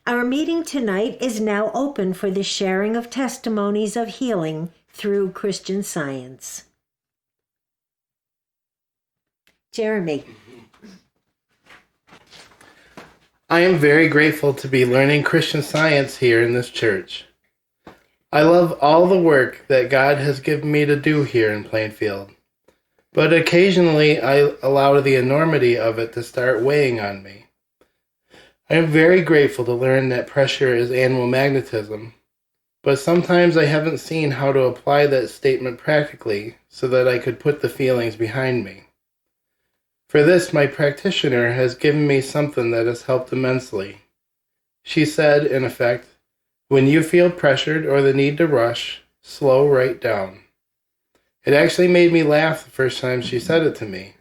Our meeting tonight is now open for the sharing of testimonies of healing through Christian Science. Jeremy. I am very grateful to be learning Christian Science here in this church. I love all the work that God has given me to do here in Plainfield, but occasionally I allow the enormity of it to start weighing on me. I am very grateful to learn that pressure is animal magnetism, but sometimes I haven't seen how to apply that statement practically so that I could put the feelings behind me. For this, my practitioner has given me something that has helped immensely. She said, in effect, when you feel pressured or the need to rush, slow right down. It actually made me laugh the first time she said it to me,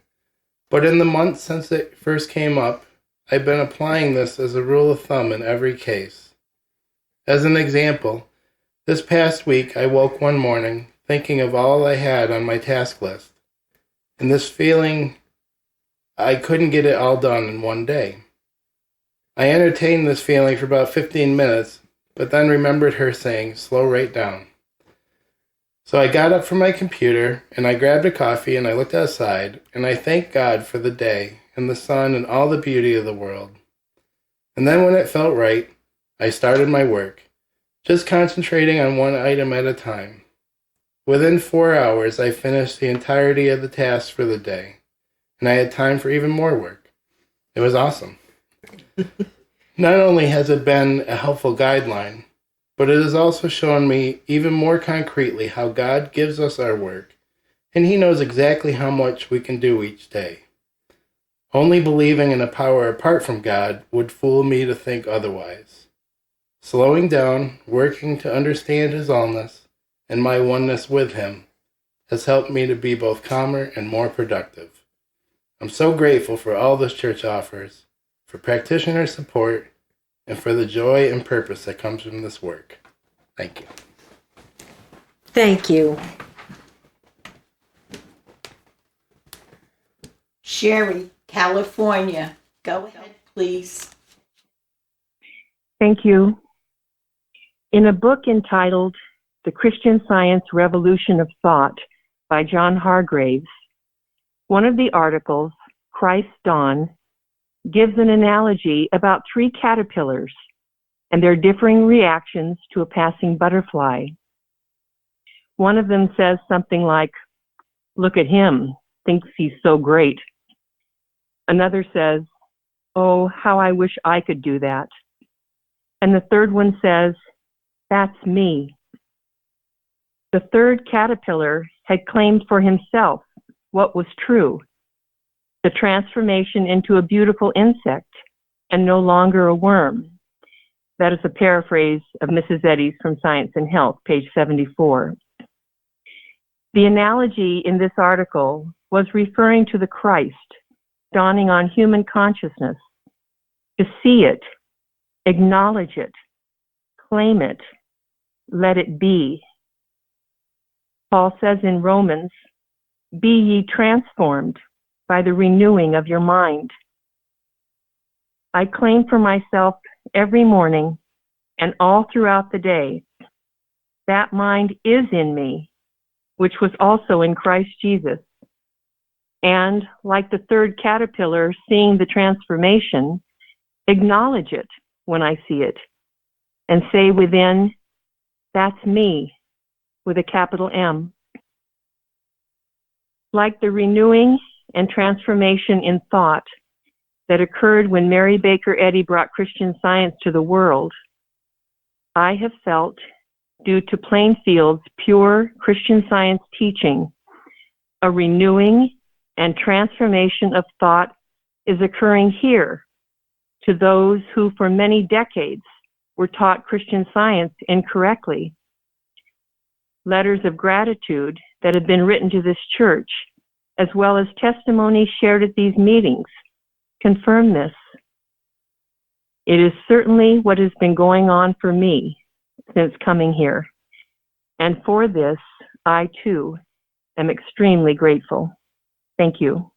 but in the months since it first came up, I've been applying this as a rule of thumb in every case. As an example, this past week I woke one morning thinking of all I had on my task list, and this feeling I couldn't get it all done in one day. I entertained this feeling for about 15 minutes, but then remembered her saying, slow right down. So I got up from my computer, and I grabbed a coffee, and I looked outside, and I thanked God for the day, and the sun, and all the beauty of the world. And then when it felt right, I started my work, just concentrating on one item at a time. Within 4 hours, I finished the entirety of the task for the day, and I had time for even more work. It was awesome. Not only has it been a helpful guideline, but it has also shown me even more concretely how God gives us our work, and He knows exactly how much we can do each day. Only believing in a power apart from God would fool me to think otherwise. Slowing down, working to understand His allness and my oneness with Him has helped me to be both calmer and more productive. I'm so grateful for all this church offers, for practitioner support, and for the joy and purpose that comes from this work. Thank you. Thank you. Sherry, California. Go ahead, please. Thank you. In a book entitled The Christian Science Revolution of Thought by John Hargraves, one of the articles, Christ's Dawn, gives an analogy about 3 caterpillars and their differing reactions to a passing butterfly. One of them says something like, "Look at him, thinks he's so great." Another says, "Oh, how I wish I could do that." And the third one says, "That's me." The third caterpillar had claimed for himself what was true, the transformation into a beautiful insect and no longer a worm. That is a paraphrase of Mrs. Eddy's from Science and Health, page 74. The analogy in this article was referring to the Christ dawning on human consciousness, to see it, acknowledge it, claim it, let it be. Paul says in Romans, "Be ye transformed by the renewing of your mind." I claim for myself every morning and all throughout the day that mind is in me, which was also in Christ Jesus. And like the third caterpillar seeing the transformation, acknowledge it when I see it and say within, "That's me," with a capital M. Like the renewing and transformation in thought that occurred when Mary Baker Eddy brought Christian Science to the world, I have felt, due to Plainfield's pure Christian Science teaching, a renewing and transformation of thought is occurring here to those who for many decades were taught Christian Science incorrectly. Letters of gratitude that have been written to this church, as well as testimonies shared at these meetings, confirm this. It is certainly what has been going on for me since coming here. And for this, I too am extremely grateful. Thank you.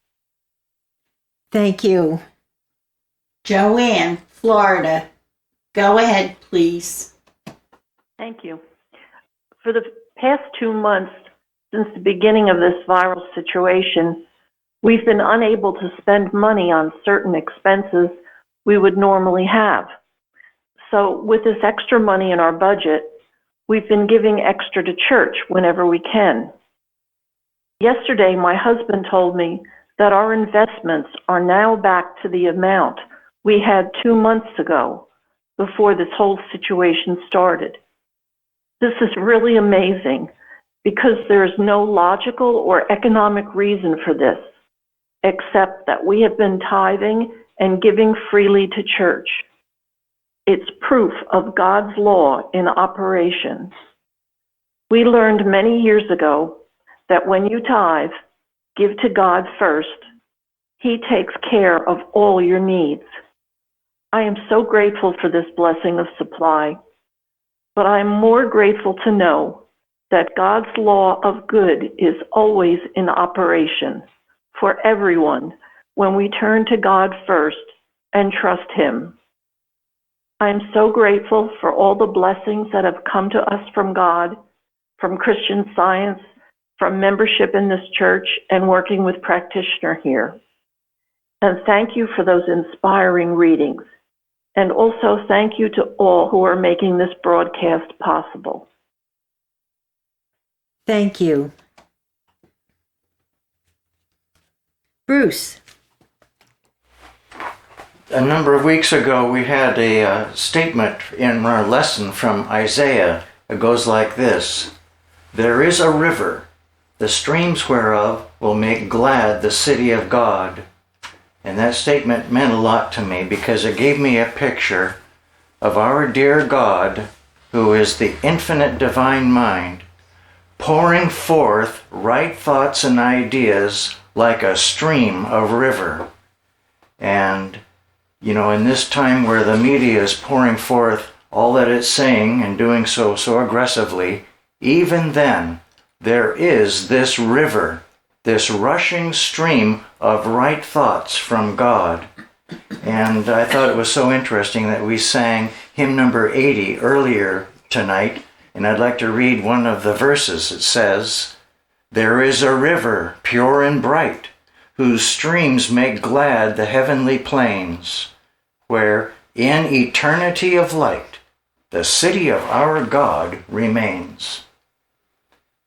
Thank you. Joanne, Florida. Go ahead, please. Thank you. For the past 2 months, since the beginning of this viral situation, we've been unable to spend money on certain expenses we would normally have. So with this extra money in our budget, we've been giving extra to church whenever we can. Yesterday, my husband told me that our investments are now back to the amount we had 2 months ago before this whole situation started. This is really amazing because there is no logical or economic reason for this, except that we have been tithing and giving freely to church. It's proof of God's law in operation. We learned many years ago that when you tithe, give to God first, He takes care of all your needs. I am so grateful for this blessing of supply, but I am more grateful to know that God's law of good is always in operation for everyone when we turn to God first and trust Him. I am so grateful for all the blessings that have come to us from God, from Christian Science, from membership in this church, and working with practitioner here. And thank you for those inspiring readings. And also thank you to all who are making this broadcast possible. Thank you. Bruce. A number of weeks ago, we had a statement in our lesson from Isaiah. It goes like this: "There is a river, the streams whereof will make glad the city of God." And that statement meant a lot to me because it gave me a picture of our dear God, who is the infinite divine mind, pouring forth right thoughts and ideas like a stream of river. And you know, in this time where the media is pouring forth all that it's saying and doing so aggressively, even then, there is this river, this rushing stream of right thoughts from God. And I thought it was so interesting that we sang hymn number 80 earlier tonight, and I'd like to read one of the verses. It says, "There is a river pure and bright, whose streams make glad the heavenly plains, where in eternity of light the city of our God remains."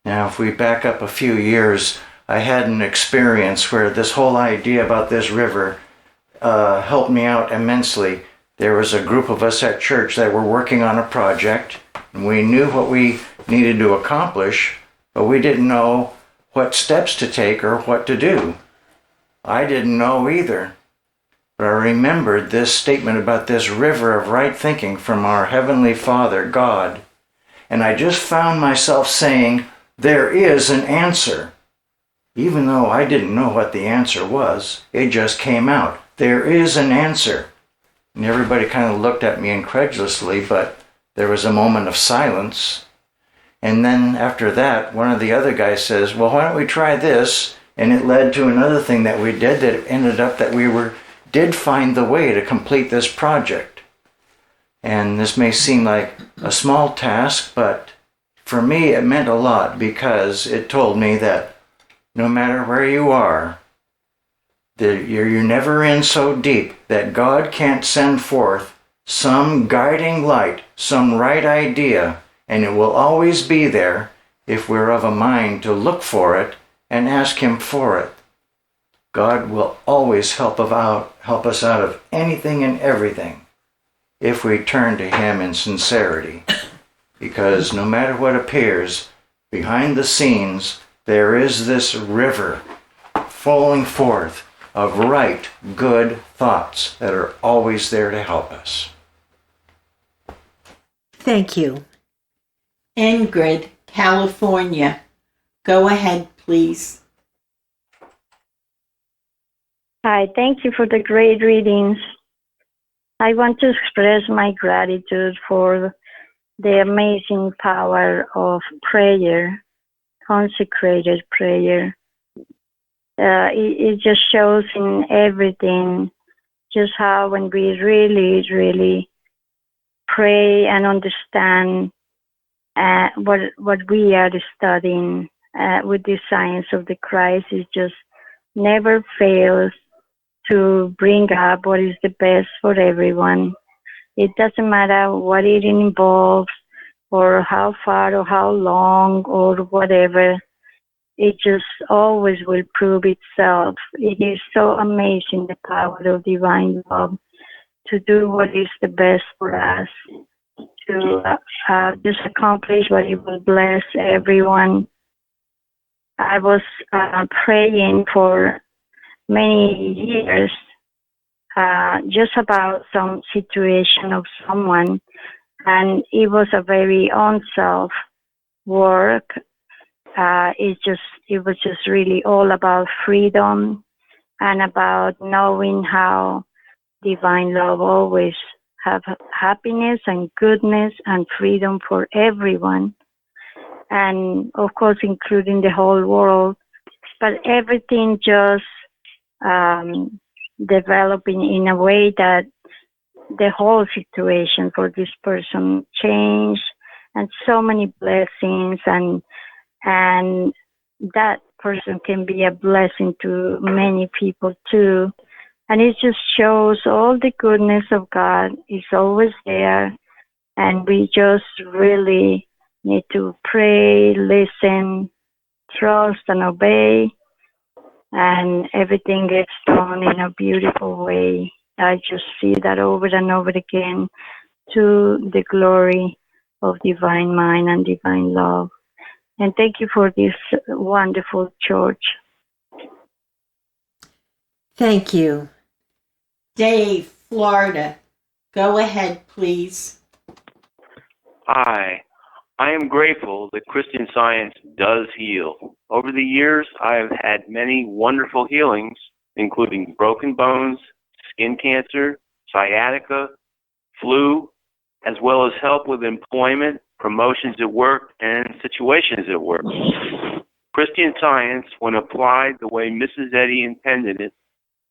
Now, if we back up a few years, I had an experience where this whole idea about this river helped me out immensely. There was a group of us at church that were working on a project, and we knew what we needed to accomplish, but we didn't know what steps to take or what to do. I didn't know either, but I remembered this statement about this river of right thinking from our Heavenly Father, God, and I just found myself saying, there is an answer. Even though I didn't know what the answer was, it just came out. There is an answer. And everybody kind of looked at me incredulously, but there was a moment of silence. And then after that, one of the other guys says, well, why don't we try this? And it led to another thing that we did that ended up that we did find the way to complete this project. And this may seem like a small task, but for me it meant a lot because it told me that no matter where you are, that you're never in so deep that God can't send forth some guiding light, some right idea, and it will always be there if we're of a mind to look for it and ask Him for it. God will always help us out of anything and everything if we turn to Him in sincerity. Because no matter what appears, behind the scenes, there is this river falling forth of right, good thoughts that are always there to help us. Thank you. Ingrid, California. Go ahead, please. Hi, thank you for the great readings. I want to express my gratitude for the amazing power of prayer, consecrated prayer. It just shows in everything just how when we really pray and understand what we are studying with the science of the Christ. It just never fails to bring up what is the best for everyone. It doesn't matter what it involves or how far or how long or whatever. It just always will prove itself. It is so amazing, the power of divine love to do what is the best for us, to just accomplish what it will bless everyone. I was praying for many years just about some situation of someone, and it was a very own-self work. It was just really all about freedom and about knowing how divine love always have happiness and goodness and freedom for everyone, and of course including the whole world. But everything just developing in a way that the whole situation for this person changed, and so many blessings, and that person can be a blessing to many people too. And it just shows all the goodness of God is always there, and we just really need to pray, listen, trust, and obey, and everything gets done in a beautiful way. I just see that over and over again, to the glory of divine mind and divine love. And thank you for this wonderful church. Thank you. Dave, Florida. Go ahead, please. Hi. I am grateful that Christian Science does heal. Over the years, I have had many wonderful healings, including broken bones, skin cancer, sciatica, flu, as well as help with employment, promotions at work, and situations at work. Christian Science, when applied the way Mrs. Eddy intended it,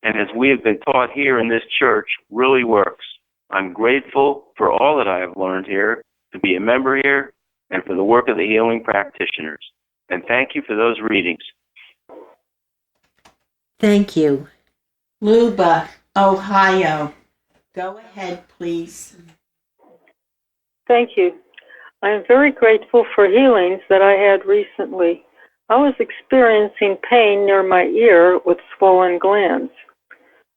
and as we have been taught here in this church, really works. I'm grateful for all that I have learned here, to be a member here, and for the work of the healing practitioners. And thank you for those readings. Thank you. Luba, Ohio. Go ahead, please. Thank you. I am very grateful for healings that I had recently. I was experiencing pain near my ear with swollen glands.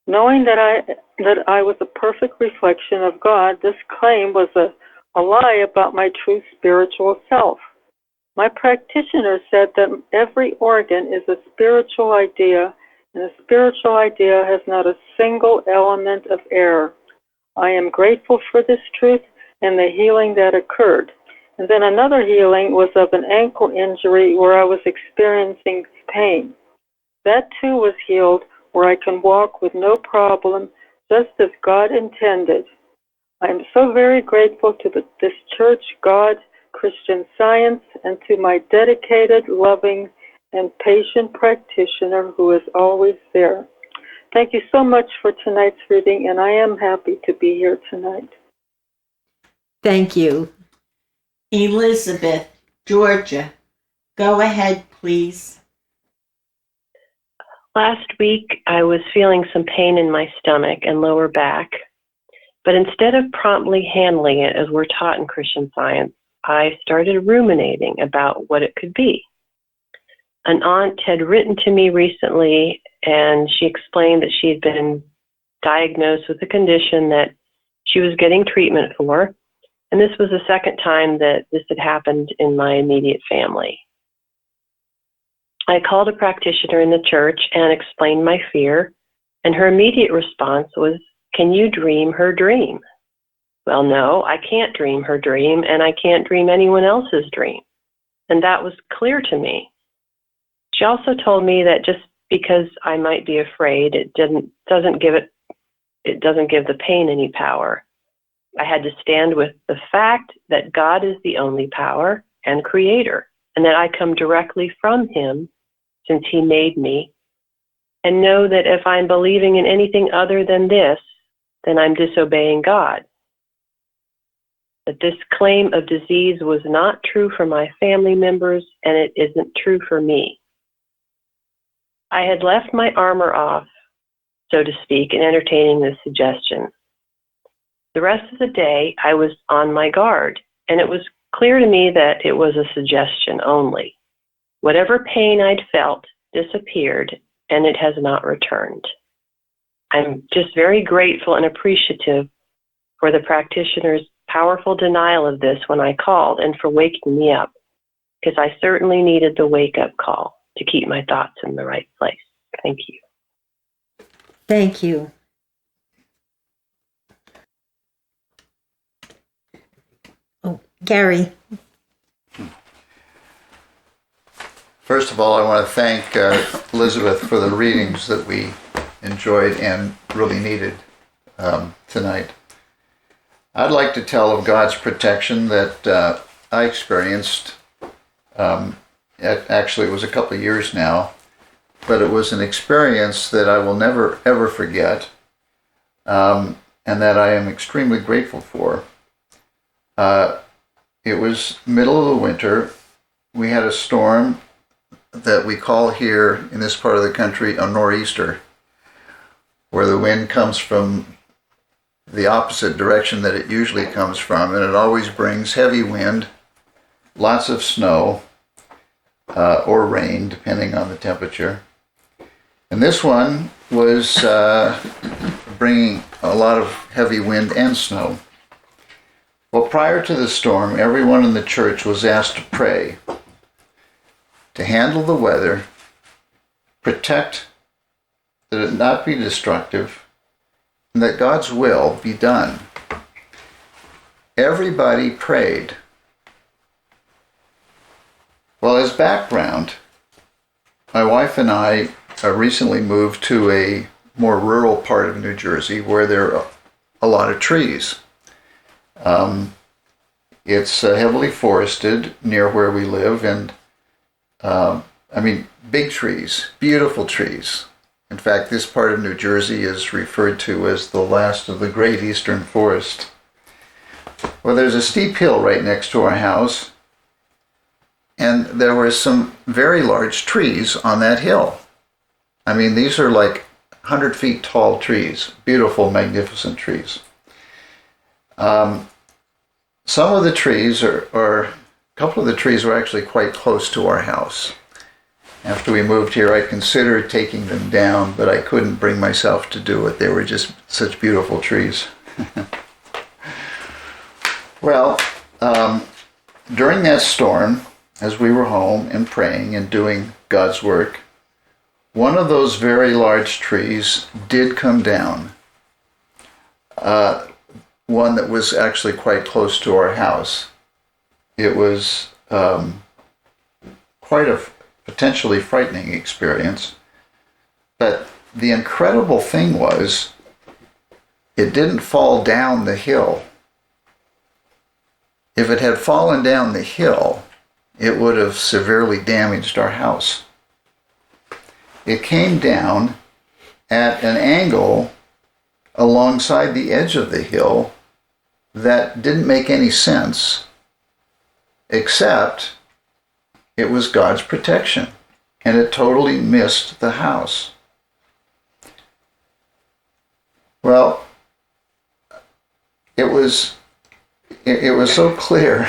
Knowing that I was a perfect reflection of God, this claim was a lie about my true spiritual self. My practitioner said that every organ is a spiritual idea, and a spiritual idea has not a single element of error. I am grateful for this truth and the healing that occurred. And then another healing was of an ankle injury where I was experiencing pain. That too was healed, where I can walk with no problem, just as God intended. I am so very grateful to this church, God, Christian Science, and to my dedicated, loving, and patient practitioner who is always there. Thank you so much for tonight's reading, and I am happy to be here tonight. Thank you. Elizabeth, Georgia. Go ahead, please. Last week, I was feeling some pain in my stomach and lower back, but instead of promptly handling it as we're taught in Christian Science, I started ruminating about what it could be. An aunt had written to me recently, and she explained that she had been diagnosed with a condition that she was getting treatment for, and this was the second time that this had happened in my immediate family. I called a practitioner in the church and explained my fear, and her immediate response was, "Can you dream her dream?" Well, no, I can't dream her dream, and I can't dream anyone else's dream. And that was clear to me. She also told me that just because I might be afraid, it doesn't give the pain any power. I had to stand with the fact that God is the only power and creator, and that I come directly from him since he made me, and know that if I'm believing in anything other than this, then I'm disobeying God. that this claim of disease was not true for my family members, and it isn't true for me. I had left my armor off, so to speak, in entertaining this suggestion. The rest of the day, I was on my guard, and it was clear to me that it was a suggestion only. Whatever pain I'd felt disappeared, and it has not returned. I'm just very grateful and appreciative for the practitioner's powerful denial of this when I called and for waking me up, because I certainly needed the wake-up call to keep my thoughts in the right place. Thank you. Thank you. Oh, Gary. First of all, I want to thank Elizabeth for the readings that we enjoyed and really needed tonight. I'd like to tell of God's protection that I experienced. Actually, it was a couple of years now, but it was an experience that I will never, ever forget, and that I am extremely grateful for. It was middle of the winter. We had a storm that we call here in this part of the country a nor'easter, where the wind comes from the opposite direction that it usually comes from, and it always brings heavy wind, lots of snow, or rain, depending on the temperature. And this one was bringing a lot of heavy wind and snow. Well, prior to the storm, everyone in the church was asked to pray, to handle the weather, protect, that it not be destructive, and that God's will be done. Everybody prayed. Well, as background, my wife and I recently moved to a more rural part of New Jersey where there are a lot of trees. It's heavily forested near where we live, and big trees, beautiful trees. In fact, this part of New Jersey is referred to as the last of the great eastern forest. Well, there's a steep hill right next to our house, and there were some very large trees on that hill. I mean, these are like 100 feet tall trees, beautiful, magnificent trees. Some of the trees a couple of the trees were actually quite close to our house. After we moved here, I considered taking them down, but I couldn't bring myself to do it. They were just such beautiful trees. Well, during that storm, as we were home and praying and doing God's work, one of those very large trees did come down. One that was actually quite close to our house. It was quite a potentially frightening experience. But the incredible thing was, it didn't fall down the hill. If it had fallen down the hill, it would have severely damaged our house. It came down at an angle alongside the edge of the hill that didn't make any sense, except it was God's protection, and it totally missed the house. Well, it was so clear.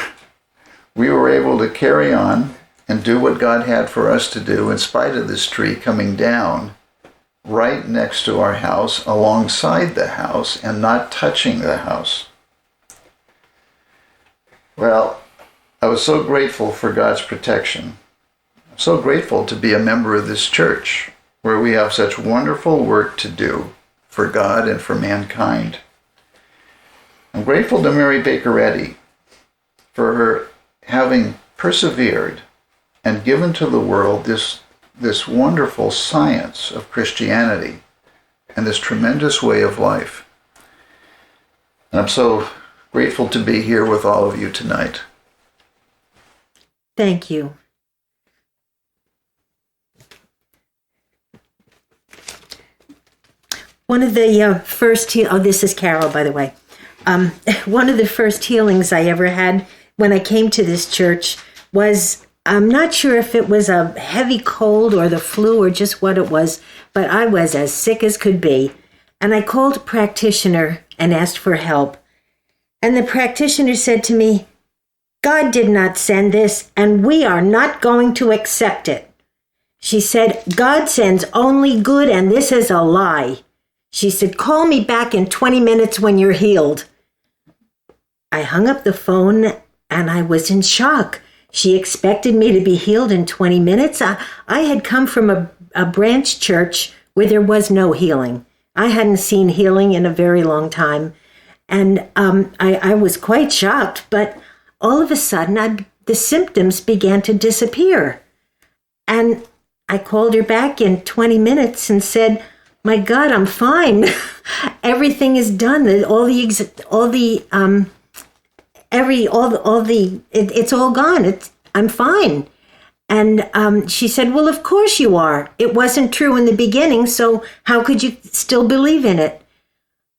We were able to carry on and do what God had for us to do in spite of this tree coming down right next to our house, alongside the house, and not touching the house. Well, I was so grateful for God's protection. I'm so grateful to be a member of this church, where we have such wonderful work to do for God and for mankind. I'm grateful to Mary Baker Eddy for her having persevered and given to the world this wonderful science of Christianity and this tremendous way of life. And I'm so grateful to be here with all of you tonight. Thank you. One of the first, this is Carol, by the way. one of the first healings I ever had when I came to this church was, I'm not sure if it was a heavy cold or the flu or just what it was, but I was as sick as could be. And I called a practitioner and asked for help. And the practitioner said to me, God did not send this, and we are not going to accept it. She said, God sends only good, and this is a lie. She said, call me back in 20 minutes when you're healed. I hung up the phone, and I was in shock. She expected me to be healed in 20 minutes. I had come from a branch church where there was no healing. I hadn't seen healing in a very long time. And I was quite shocked, but all of a sudden, the symptoms began to disappear. And I called her back in 20 minutes and said, my God, I'm fine. Everything is done. It's all gone. I'm fine. And she said, well, of course you are. It wasn't true in the beginning, so how could you still believe in it?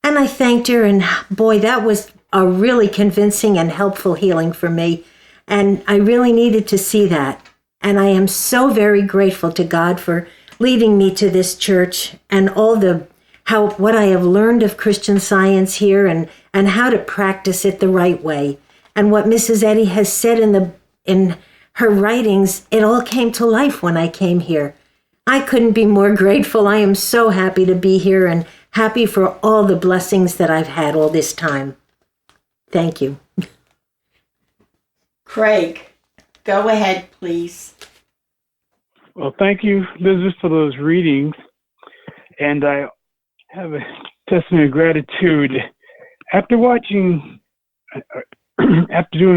And I thanked her, and boy, that was a really convincing and helpful healing for me. And I really needed to see that. And I am so very grateful to God for leading me to this church and what I have learned of Christian Science here and how to practice it the right way. And what Mrs. Eddy has said in her writings, it all came to life when I came here. I couldn't be more grateful. I am so happy to be here and happy for all the blessings that I've had all this time. Thank you. Craig, go ahead, please. Well, thank you, Elizabeth, for those readings. And I have a testimony of gratitude. After doing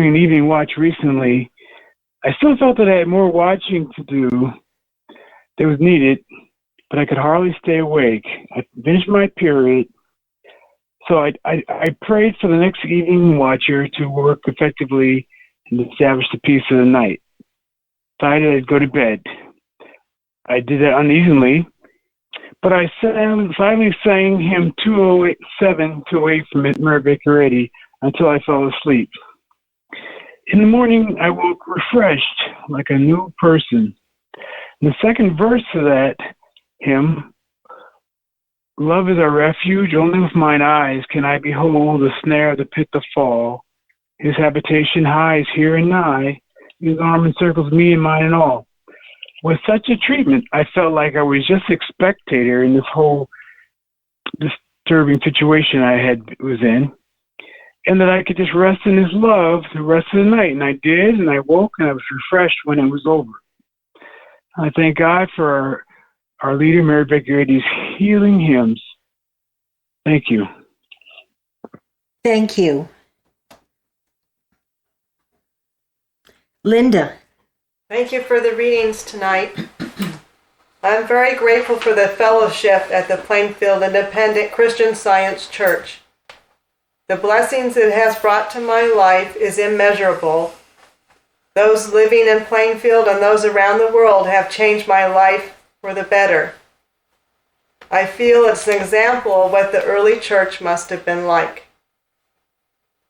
an evening watch recently, I still felt that I had more watching to do that was needed, but I could hardly stay awake. I finished my period, so I prayed for the next evening watcher to work effectively and establish the peace of the night. Decided I'd go to bed. I did that uneasily, but I finally sang hymn 207 to 8 from Mary Baker Eddy until I fell asleep. In the morning, I woke refreshed, like a new person. The second verse of that hymn, love is our refuge, only with mine eyes can I behold the snare of the pit to fall. His habitation high is here and nigh, his arm encircles me and mine and all. With such a treatment, I felt like I was just a spectator in this whole disturbing situation I was in, and that I could just rest in his love the rest of the night. And I did, and I woke, and I was refreshed when it was over. I thank God for our leader, Mary Baker Eddy's healing hymns. Thank you. Thank you. Linda. Thank you for the readings tonight. I'm very grateful for the fellowship at the Plainfield Independent Christian Science Church. The blessings it has brought to my life is immeasurable. Those living in Plainfield and those around the world have changed my life for the better. I feel it's an example of what the early church must have been like.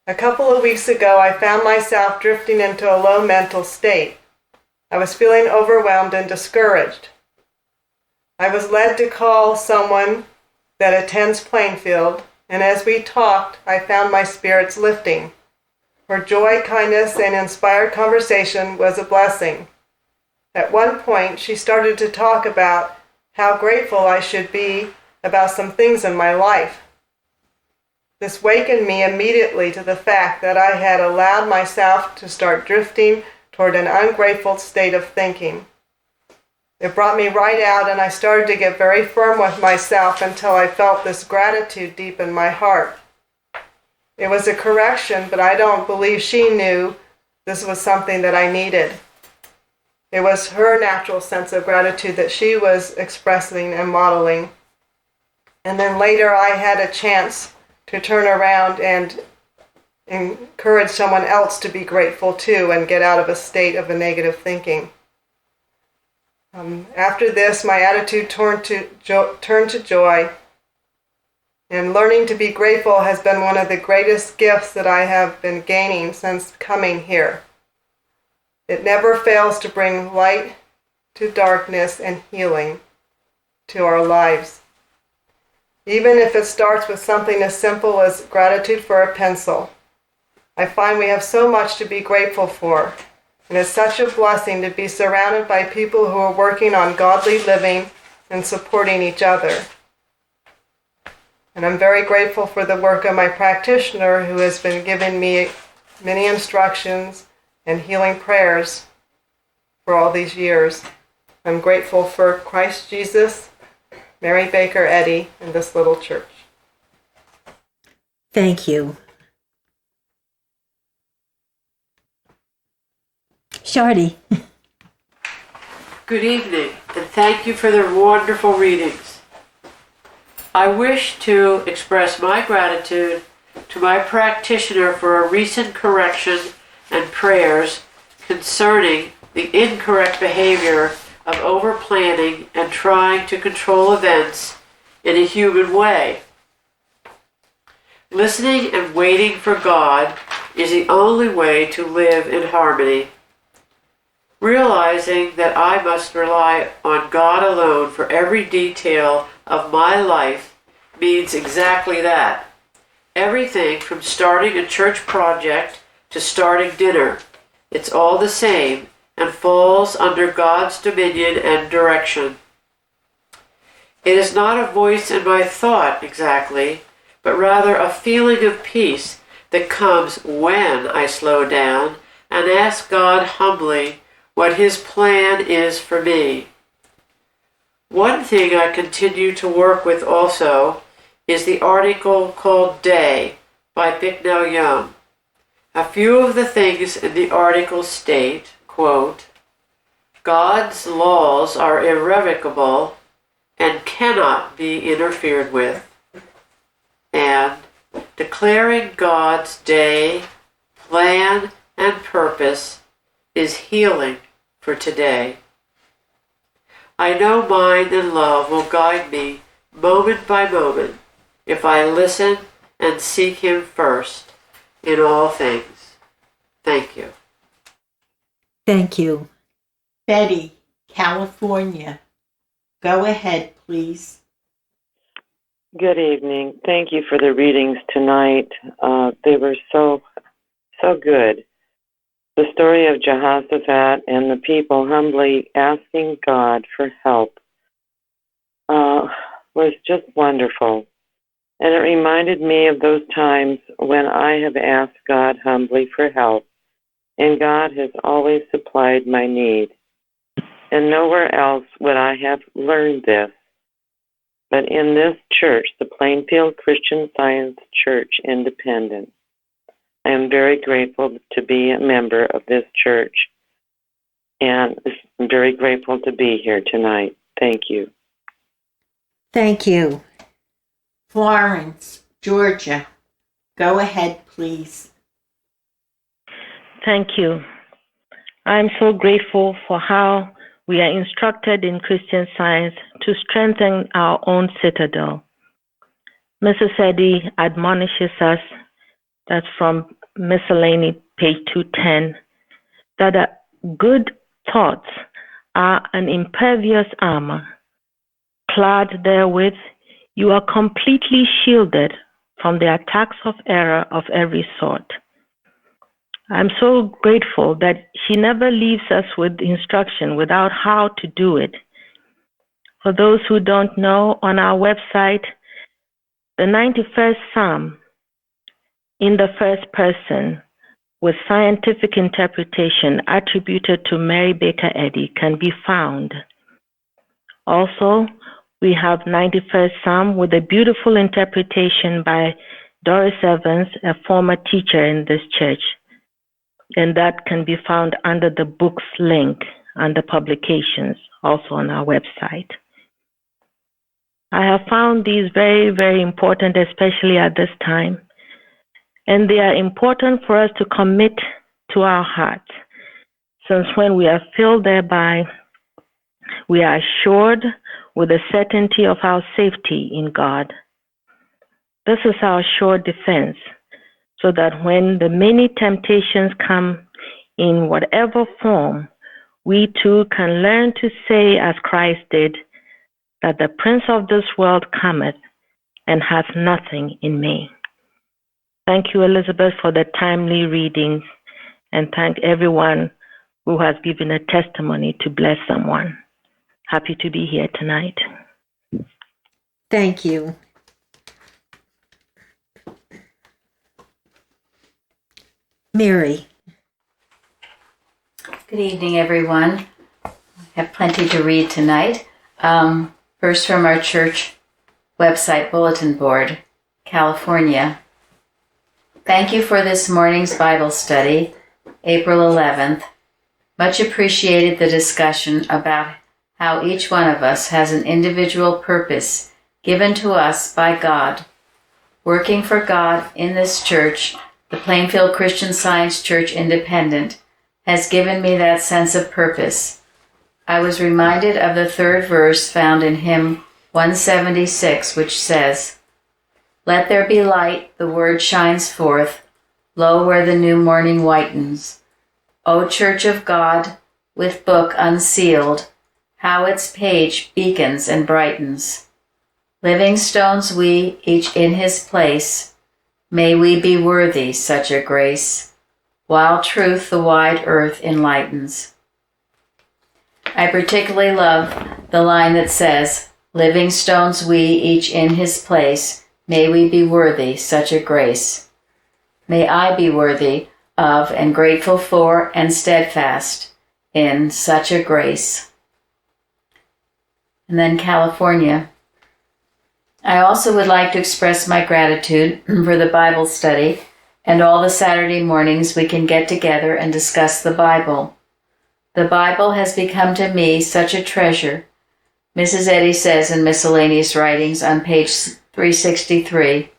A couple of weeks ago, I found myself drifting into a low mental state. I was feeling overwhelmed and discouraged. I was led to call someone that attends Plainfield, and as we talked, I found my spirits lifting. Her joy, kindness, and inspired conversation was a blessing. At one point, she started to talk about how grateful I should be about some things in my life. This wakened me immediately to the fact that I had allowed myself to start drifting toward an ungrateful state of thinking. It brought me right out, and I started to get very firm with myself until I felt this gratitude deep in my heart. It was a correction, but I don't believe she knew this was something that I needed. It was her natural sense of gratitude that she was expressing and modeling. And then later I had a chance to turn around and encourage someone else to be grateful too and get out of a state of a negative thinking. After this, my attitude turned to joy. And learning to be grateful has been one of the greatest gifts that I have been gaining since coming here. It never fails to bring light to darkness and healing to our lives. Even if it starts with something as simple as gratitude for a pencil, I find we have so much to be grateful for. And it's such a blessing to be surrounded by people who are working on godly living and supporting each other. And I'm very grateful for the work of my practitioner who has been giving me many instructions and healing prayers for all these years. I'm grateful for Christ Jesus, Mary Baker Eddy, and this little church. Thank you. Shardy. Good evening, and thank you for the wonderful readings. I wish to express my gratitude to my practitioner for a recent correction and prayers concerning the incorrect behavior of overplanning and trying to control events in a human way. Listening and waiting for God is the only way to live in harmony. Realizing that I must rely on God alone for every detail of my life means exactly that. Everything from starting a church project to starting dinner, it's all the same and falls under God's dominion and direction. It is not a voice in my thought exactly, but rather a feeling of peace that comes when I slow down and ask God humbly what His plan is for me. One thing I continue to work with also is the article called Day by Bicknell Young. A few of the things in the article state, quote, God's laws are irrevocable and cannot be interfered with, and declaring God's day, plan, and purpose is healing for today. I know mind and love will guide me moment by moment if I listen and seek Him first in all things. Thank you. Thank you. Betty, California. Go ahead, please. Good evening. Thank you for the readings tonight. They were so good. The story of Jehoshaphat and the people humbly asking God for help was just wonderful. And it reminded me of those times when I have asked God humbly for help, and God has always supplied my need. And nowhere else would I have learned this but in this church, the Plainfield Christian Science Church Independent. I am very grateful to be a member of this church, and I'm very grateful to be here tonight. Thank you. Thank you. Florence, Georgia. Go ahead, please. Thank you. I'm so grateful for how we are instructed in Christian Science to strengthen our own citadel. Mrs. Eddy admonishes us, that's from Miscellany, page 210, that good thoughts are an impervious armor. Clad therewith, you are completely shielded from the attacks of error of every sort. I'm so grateful that she never leaves us with instruction without how to do it. For those who don't know, on our website, the 91st Psalm in the first person with scientific interpretation attributed to Mary Baker Eddy can be found. Also, we have 91st Psalm with a beautiful interpretation by Doris Evans, a former teacher in this church. And that can be found under the books link under publications, also on our website. I have found these very, very important, especially at this time. And they are important for us to commit to our hearts, since when we are filled thereby, we are assured with the certainty of our safety in God. This is our sure defense, so that when the many temptations come in whatever form, we too can learn to say as Christ did, that the prince of this world cometh and hath nothing in me. Thank you, Elizabeth, for the timely readings, and thank everyone who has given a testimony to bless someone. Happy to be here tonight. Thank you. Mary. Good evening, everyone. I have plenty to read tonight. First from our church website bulletin board, California. Thank you for this morning's Bible study, April 11th. Much appreciated the discussion about how each one of us has an individual purpose given to us by God. Working for God in this church, the Plainfield Christian Science Church Independent, has given me that sense of purpose. I was reminded of the third verse found in hymn 176, which says, "Let there be light, the word shines forth, lo where the new morning whitens. O Church of God, with book unsealed, how its page beacons and brightens. Living stones we, each in his place, may we be worthy such a grace, while truth the wide earth enlightens." I particularly love the line that says, "Living stones we, each in his place, may we be worthy such a grace." May I be worthy of and grateful for and steadfast in such a grace. And then California. I also would like to express my gratitude for the Bible study and all the Saturday mornings we can get together and discuss the Bible. The Bible has become to me such a treasure. Mrs. Eddy says in Miscellaneous Writings on page 363,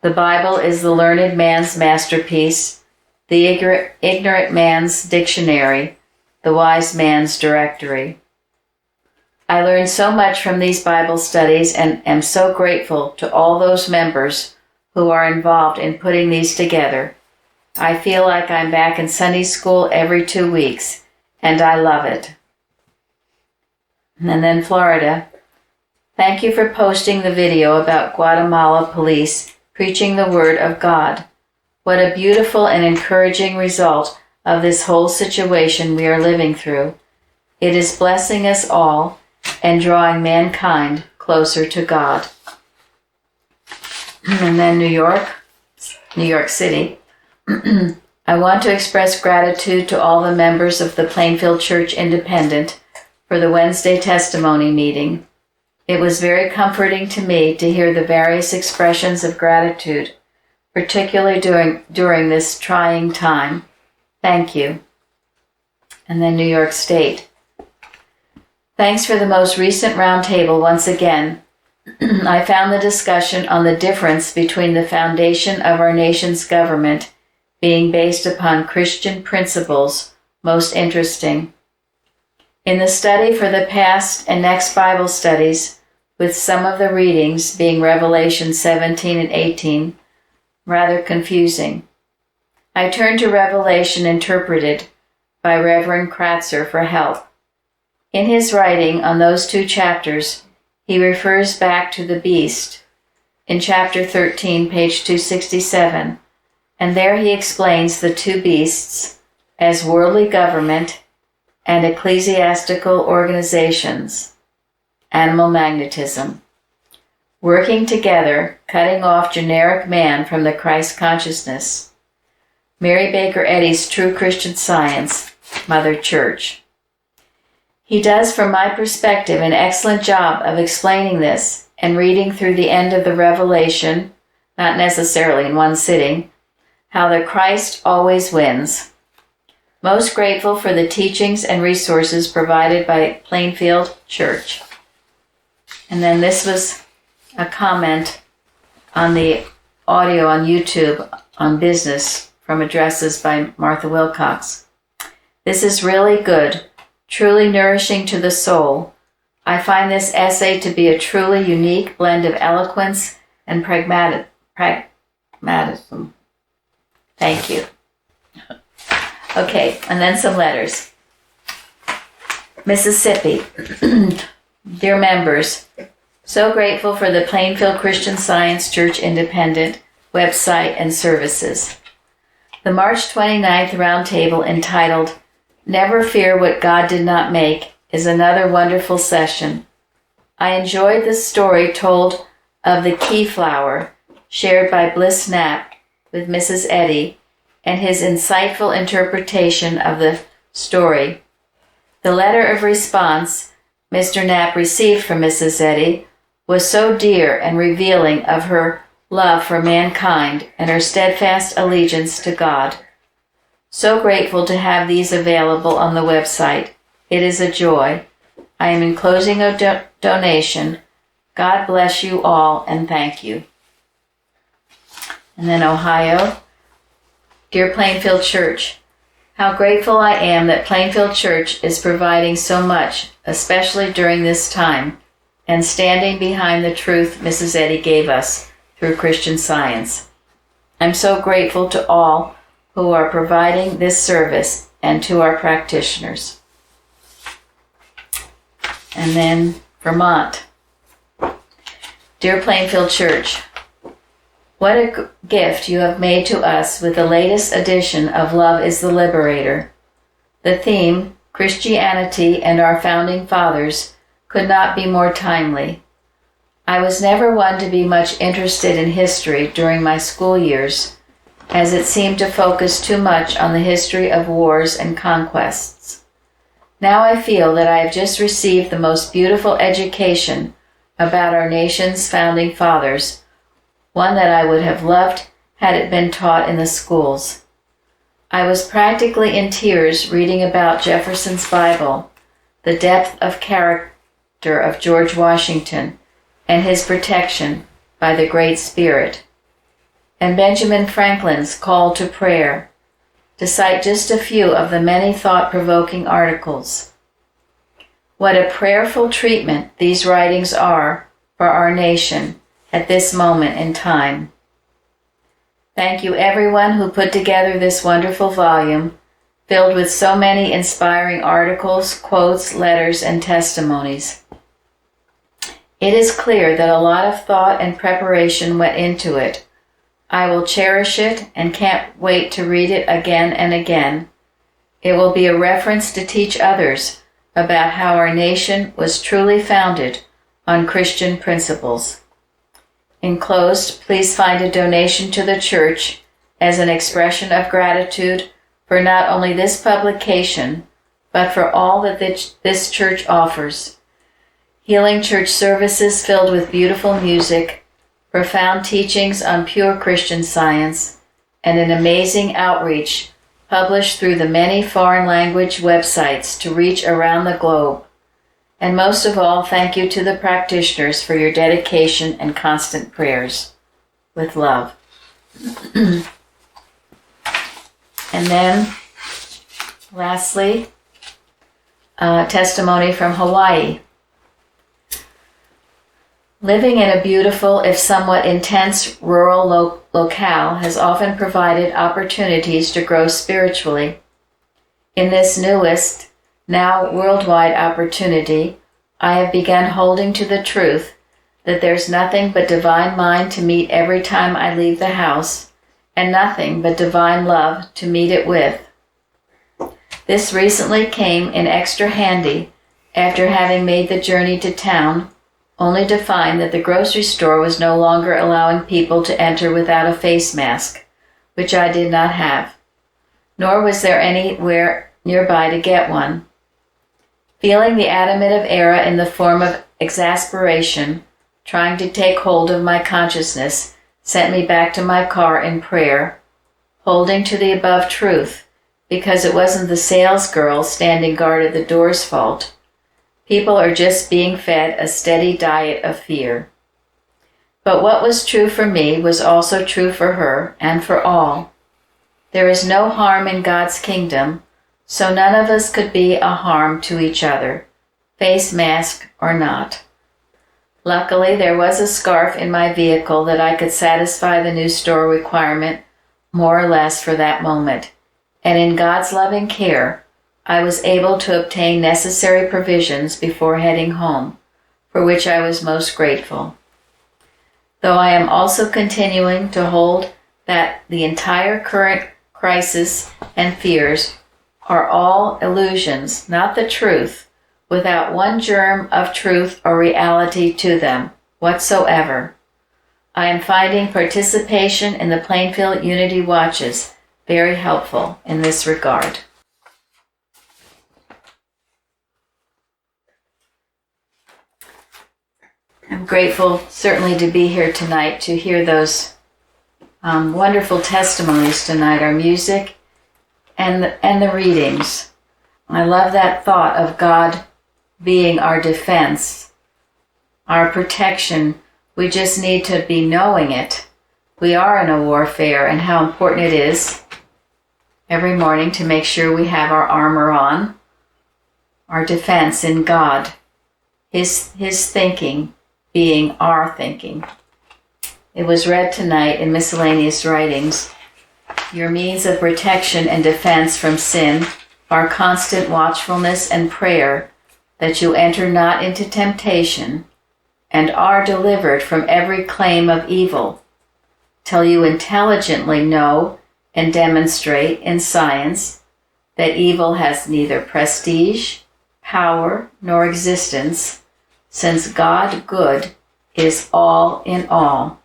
"The Bible is the learned man's masterpiece, the ignorant man's dictionary, the wise man's directory." I learned so much from these Bible studies and am so grateful to all those members who are involved in putting these together. I feel like I'm back in Sunday school every 2 weeks, and I love it. And then Florida. Thank you for posting the video about Guatemala police preaching the word of God. What a beautiful and encouraging result of this whole situation we are living through. It is blessing us all and drawing mankind closer to God. And then New York City. I want to express gratitude to all the members of the Plainfield Church Independent for the Wednesday testimony meeting. It was very comforting to me to hear the various expressions of gratitude, particularly during this trying time. Thank you. And then New York State. Thanks for the most recent roundtable once again. I found the discussion on the difference between the foundation of our nation's government being based upon Christian principles most interesting. In the study for the past and next Bible studies, with some of the readings being Revelation 17 and 18, rather confusing. I turned to Revelation Interpreted by Reverend Kratzer for help. In his writing on those 2 chapters, he refers back to the beast in chapter 13, page 267, and there he explains the 2 beasts as worldly government and ecclesiastical organizations, animal magnetism, working together, cutting off generic man from the Christ consciousness. Mary Baker Eddy's True Christian Science, Mother Church. He does, from my perspective, an excellent job of explaining this and reading through the end of the Revelation, not necessarily in one sitting, how the Christ always wins. Most grateful for the teachings and resources provided by Plainfield Church. And then this was a comment on the audio on YouTube on business from addresses by Martha Wilcox. This is really good, truly nourishing to the soul. I find this essay to be a truly unique blend of eloquence, and pragmatism. Thank you. Okay, and then some letters. Mississippi. Dear members, so grateful for the Plainfield Christian Science Church Independent website and services. The March 29th roundtable entitled Never Fear What God Did Not Make is another wonderful session. I enjoyed the story told of the key flower shared by Bliss Knapp with Mrs. Eddy and his insightful interpretation of the story. The letter of response Mr. Knapp received from Mrs. Eddy was so dear and revealing of her love for mankind and her steadfast allegiance to God. So grateful to have these available on the website. It is a joy. I am enclosing a donation. God bless you all and thank you. And then Ohio. Dear Plainfield Church, how grateful I am that Plainfield Church is providing so much, especially during this time, and standing behind the truth Mrs. Eddy gave us through Christian Science. I'm so grateful to all who are providing this service and to our practitioners. And then Vermont. Dear Plainfield Church, what a gift you have made to us with the latest edition of Love is the Liberator. The theme, Christianity and Our Founding Fathers, could not be more timely. I was never one to be much interested in history during my school years, as it seemed to focus too much on the history of wars and conquests. Now I feel that I have just received the most beautiful education about our nation's founding fathers, one that I would have loved had it been taught in the schools. I was practically in tears reading about Jefferson's Bible, the depth of character of George Washington, and his protection by the Great Spirit, and Benjamin Franklin's call to prayer, to cite just a few of the many thought-provoking articles. What a prayerful treatment these writings are for our nation at this moment in time. Thank you everyone who put together this wonderful volume, filled with so many inspiring articles, quotes, letters, and testimonies. It is clear that a lot of thought and preparation went into it. I will cherish it and can't wait to read it again and again. It will be a reference to teach others about how our nation was truly founded on Christian principles. Enclosed, please find a donation to the church as an expression of gratitude for not only this publication, but for all that this church offers. Healing church services filled with beautiful music, profound teachings on pure Christian Science, and an amazing outreach published through the many foreign language websites to reach around the globe. And most of all, thank you to the practitioners for your dedication and constant prayers. With love. And then, lastly, a testimony from Hawaii. Living in a beautiful, if somewhat intense, rural locale has often provided opportunities to grow spiritually. In this newest, now worldwide opportunity, I have begun holding to the truth that there's nothing but divine mind to meet every time I leave the house, and nothing but divine love to meet it with. This recently came in extra handy after having made the journey to town, only to find that the grocery store was no longer allowing people to enter without a face mask, which I did not have, nor was there anywhere nearby to get one. Feeling the adamant of error in the form of exasperation, trying to take hold of my consciousness, sent me back to my car in prayer, holding to the above truth, because it wasn't the salesgirl standing guard at the door's fault. People are just being fed a steady diet of fear. But what was true for me was also true for her and for all. There is no harm in God's kingdom, so none of us could be a harm to each other, face mask or not. Luckily, there was a scarf in my vehicle that I could satisfy the new store requirement more or less for that moment. And in God's loving care, I was able to obtain necessary provisions before heading home, for which I was most grateful. Though I am also continuing to hold that the entire current crisis and fears are all illusions, not the truth, without one germ of truth or reality to them whatsoever. I am finding participation in the Plainfield Unity Watches very helpful in this regard. I'm grateful certainly to be here tonight to hear those wonderful testimonies tonight, our music and the readings. I love that thought of God being our defense, our protection. We just need to be knowing it. We are in a warfare, and how important it is every morning to make sure we have our armor on, our defense in God, His thinking being our thinking. It was read tonight in miscellaneous writings. Your means of protection and defense from sin are constant watchfulness and prayer, that you enter not into temptation, and are delivered from every claim of evil, till you intelligently know and demonstrate in science that evil has neither prestige, power, nor existence, since God good is all in all.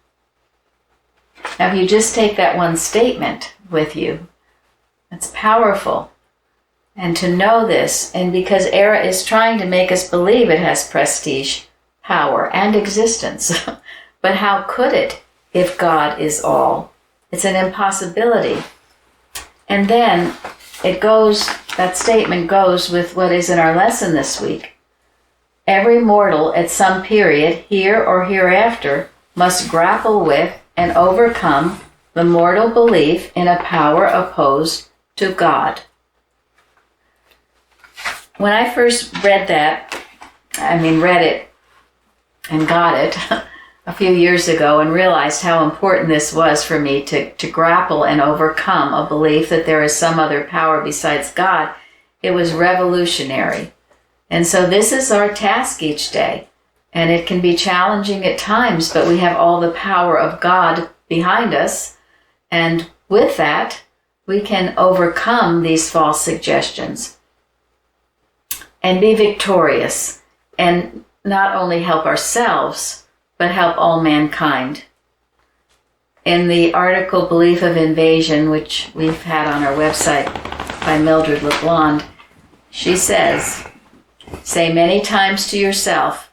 Now, if you just take that one statement with you, it's powerful. And to know this, and because Era is trying to make us believe it has prestige, power, and existence. But how could it if God is all? It's an impossibility. And then that statement goes with what is in our lesson this week. Every mortal at some period, here or hereafter, must grapple with and overcome the mortal belief in a power opposed to God. When I first read it and got it a few years ago and realized how important this was for me to grapple and overcome a belief that there is some other power besides God, it was revolutionary. And so this is our task each day. And it can be challenging at times, but we have all the power of God behind us. And with that, we can overcome these false suggestions and be victorious, and not only help ourselves, but help all mankind. In the article Belief of Invasion, which we've had on our website by Mildred LeBlond, she says, say many times to yourself,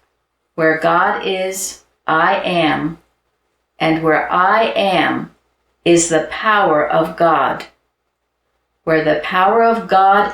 where God is, I am, and where I am is the power of God. Where the power of God